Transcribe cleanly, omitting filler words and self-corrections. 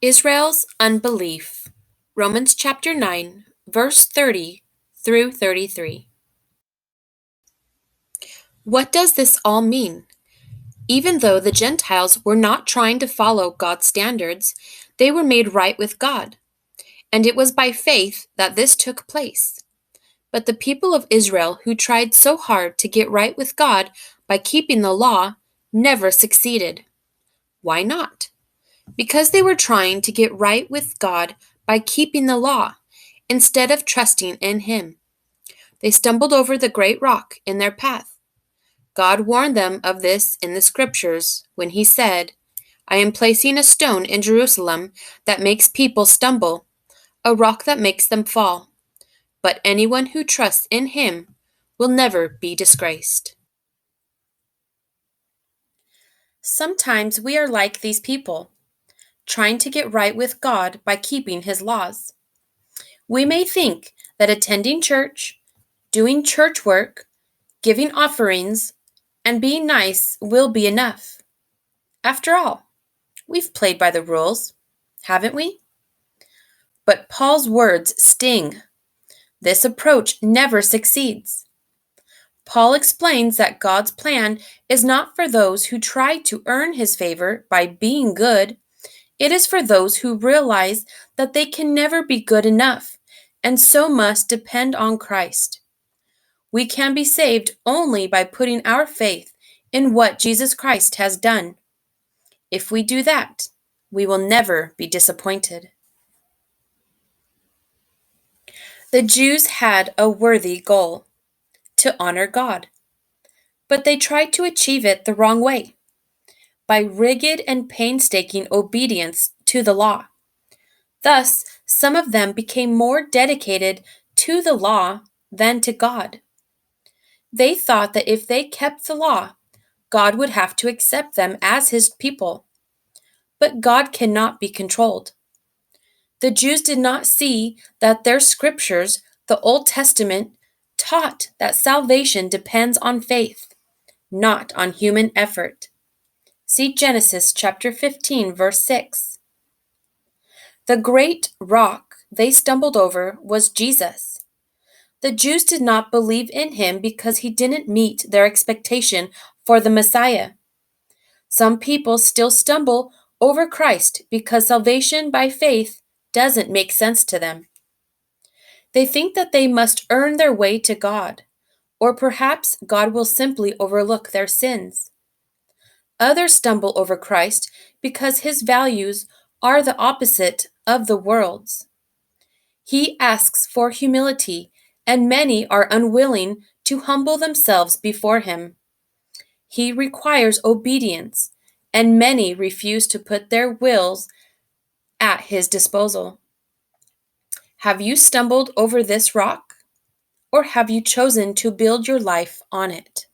Israel's unbelief. Romans chapter 9, verse 30 through 33. What does this all mean? Even though the Gentiles were not trying to follow God's standards, they were made right with God, and it was by faith that this took place. But the people of Israel who tried so hard to get right with God by keeping the law never succeeded. Why not? Because they were trying to get right with God by keeping the law, instead of trusting in Him. They stumbled over the great rock in their path. God warned them of this in the Scriptures when He said, I am placing a stone in Jerusalem that makes people stumble, a rock that makes them fall. But anyone who trusts in Him will never be disgraced. Sometimes we are like these people, trying to get right with God by keeping His laws. We may think that attending church, doing church work, giving offerings, and being nice will be enough. After all, we've played by the rules, haven't we? But Paul's words sting. This approach never succeeds. Paul explains that God's plan is not for those who try to earn His favor by being good. It is for those who realize that they can never be good enough and so must depend on Christ. We can be saved only by putting our faith in what Jesus Christ has done. If we do that, we will never be disappointed. The Jews had a worthy goal, to honor God, but they tried to achieve it the wrong way, by rigid and painstaking obedience to the law. Thus, some of them became more dedicated to the law than to God. They thought that if they kept the law, God would have to accept them as His people. But God cannot be controlled. The Jews did not see that their scriptures, the Old Testament, taught that salvation depends on faith, not on human effort. See Genesis chapter 15, verse 6. The great rock they stumbled over was Jesus. The Jews did not believe in Him because He didn't meet their expectation for the Messiah. Some people still stumble over Christ because salvation by faith doesn't make sense to them. They think that they must earn their way to God, or perhaps God will simply overlook their sins. Others stumble over Christ because His values are the opposite of the world's. He asks for humility, and many are unwilling to humble themselves before Him. He requires obedience, and many refuse to put their wills at His disposal. Have you stumbled over this rock, or have you chosen to build your life on it?